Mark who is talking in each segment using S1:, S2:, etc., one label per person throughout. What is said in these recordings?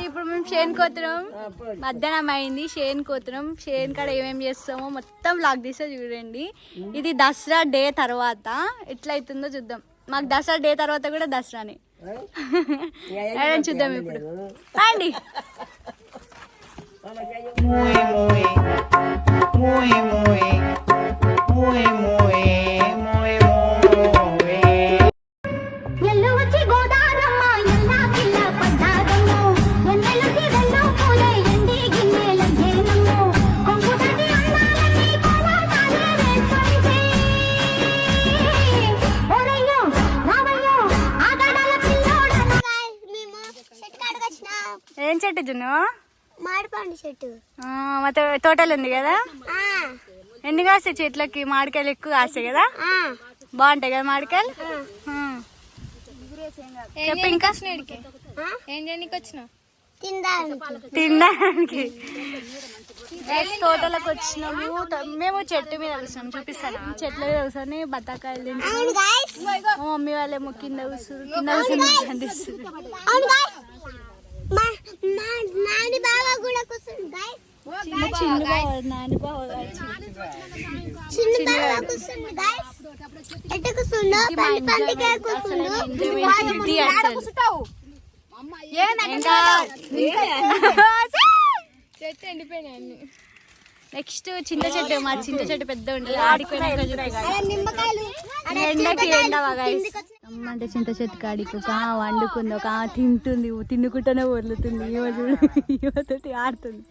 S1: ఇప్పుడు మేము షేన్ కోతున్నాం, మధ్యాహ్నం అయింది. షేన్ కోతున్నాం. షేన్ కాడ ఏమేమి చేస్తామో మొత్తం వ్లాగ్ తీస్తే చూడండి. ఇది దసరా డే తర్వాత ఎట్లా అవుతుందో చూద్దాం. మాకు దసరా డే తర్వాత కూడా దసరానే చూద్దాం ఇప్పుడు రండి. ఏం చెట్టు జున్ను?
S2: మామిడిపండు చెట్టు.
S1: మొత్తం తోటలు ఉంది కదా. ఎన్ని కాస్తాయి చెట్లకి? మామిడికాయలు ఎక్కువ కాస్తాయి కదా, బాగుంటాయి కదా మామిడికాయలు. చెప్పు ఇంకా. ఏం చేయడానికి వచ్చినావు? తినడానికి. తోటలకు వచ్చినాము మేము. చెట్టు మీద కూర్చున్నాం, చూపిస్తాను. చెట్ల మీద కూర్చొని బత్తాకాయలు తింటాం. మా మమ్మీ వాళ్ళేమో కింద కూర్చున్నారు. కింద కూర్చొని కనిపిస్తుంది.
S2: నాని బావ కూడా కూర్చుండు గైస్.
S1: చిన్న బావ, నాని బావ,
S2: చిన్న బావ కూర్చుండు గైస్. ఎట్ట కూర్చుండు? పంటికే కూర్చుండు.
S1: చెట్టు ఎండిపోయినాయి అన్ని. నెక్స్ట్ చింత చెట్టు. మా చింత చెట్టు పెద్ద ఉంటుంది. ఆడిపోయినాక ఎండకి ఎండవా అంటే చింత చెట్టు కాడికి ఒక వండుకుంది, ఒక తింటుంది, తిన్నుకుంటూనే వదులుతుంది. ఈమెతోటి ఆడుతుంది.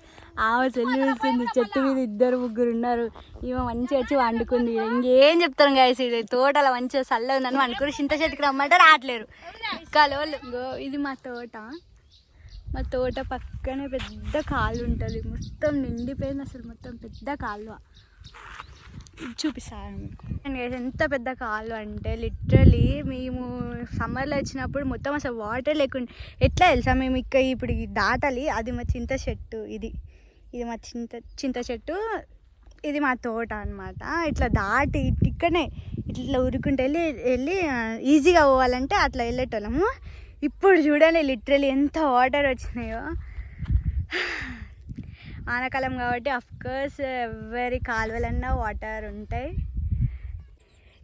S1: ఆమె చెల్లి వేస్తుంది. చెట్టు మీద 2-3 ఉన్నారు. ఈమె మంచిగా వచ్చి వండుకుంది. ఇంకేం చెప్తాను గాయస్, ఇది తోటలో మంచిగా చల్ల ఉందని అనుకుని చింత చెట్టుకి రమ్మంటే రావట్లేరు కలవలు. ఇది మా తోట. మా తోట పక్కనే పెద్ద కాలువ ఉంటుంది. మొత్తం నిండిపోయింది అసలు. మొత్తం పెద్ద కాలువ చూపిస్తాను మీకు. ఎంత పెద్ద కాలువ అంటే లిటరలీ మేము సమ్మర్లో వచ్చినప్పుడు మొత్తం అసలు వాటర్ లేకుండా ఎట్లా తెలుసా, మేము ఇప్పుడు దాటాలి. అది మా చింత చెట్టు. ఇది మా చింత చెట్టు. ఇది మా తోట అనమాట. ఇట్లా దాటి ఇక్కడనే ఇట్లా ఉరుకుంటే వెళ్ళి ఈజీగా పోవాలంటే అట్లా వెళ్ళేటోళ్ళము. ఇప్పుడు చూడండి లిటరలీ ఎంత వాటర్ వచ్చినాయో. ఆనకాలం కాబట్టి అఫ్కోర్స్ ఎవరి కాలువలన్నా వాటర్ ఉంటాయి.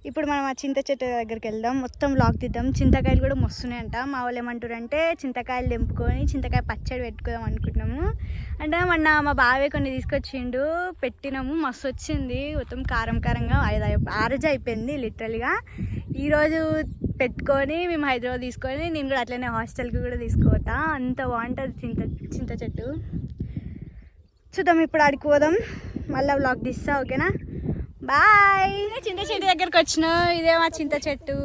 S1: ఇప్పుడు మనం ఆ చింత చెట్టు దగ్గరికి వెళ్దాం, మొత్తం వ్లాగ్ తీద్దాం. చింతకాయలు కూడా మస్తున్నాయంట. మా వాళ్ళు ఏమంటారంటే చింతకాయలు తెంపుకొని చింతకాయ పచ్చడి పెట్టుకుందాం అనుకుంటున్నాము. అంటే మొన్న మా బావే కొన్ని తీసుకొచ్చిండు, పెట్టినాము. మస్తు వచ్చింది. మొత్తం కారం కారంగా 5 రోజు అయిపోయింది లిటరల్గా. ఈరోజు పెట్టుకొని మేము హైదరాబాద్ తీసుకొని నేను కూడా అట్లనే హాస్టల్కి కూడా తీసుకోతా. అంత బాగుంటుంది చింత చెట్టు. చూద్దాం, ఇప్పుడు ఆడికి పోదాం. మళ్ళీ వ్లాగ్ తీస్తా, ఓకేనా? బాయ్. చింత చెట్టు దగ్గరకు వచ్చినా. ఇదే మా చింత చెట్టు.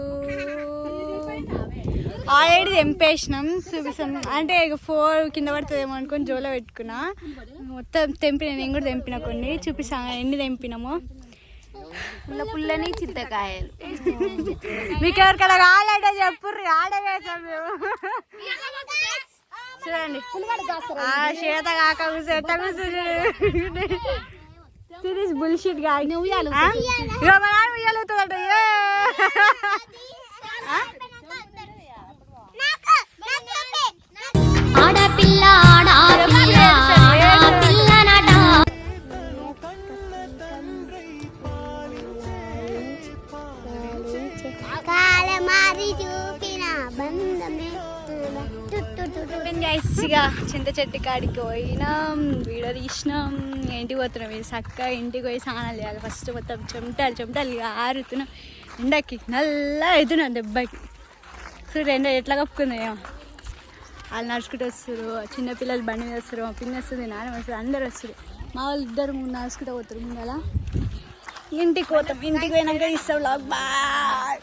S1: ఆల్రెడీ తెంపేసినాం, చూపిస్తాం. అంటే 4 కింద పడుతుందేమో అనుకొని జోలో పెట్టుకున్నా. మొత్తం తెంపిన, నేను కూడా తెంపిన కొన్ని. చూపిస్తాను ఎన్ని తెంపినామో.
S3: పుల్లని చింతకాయలు.
S1: మీకు ఎవరికైనా కావాలంటే చెప్పుర్రి, ఆడవేసాం మేము. చూడండి చేత కాక సిరీస్ బుల్షిట్ గా ఉయ్యాలుతుందట.
S2: ఆడపిల్ల
S1: ఇక చింత చెట్టు కాడికి పోయినాం, వీడియో తీసినాం. ఇంటికి పోతున్నాం. ఇది చక్కగా ఇంటికి పోయి స్నానాలు చేయాలి. ఫస్ట్ మొత్తం చెమటలు ఇక ఆరుతున్నాం. ఎండకి నల్ల అవుతున్నాం దెబ్బకి. సో ఎండ ఎట్లా కప్పుకుందాం. వాళ్ళు నడుచుకుంటూ వస్తారు, చిన్నపిల్లలు బండి మీద వస్తారు, మా పిన్ని వస్తుంది, నాన్న వస్తుంది, అందరు వస్తారు. మా వాళ్ళు 2-3 నడుచుకుంటూ పోతారు. ముందల ఇంటికి పోతాం. ఇంటికి పోయినాక ఇస్తాం వ్లాగ్. బాయ్.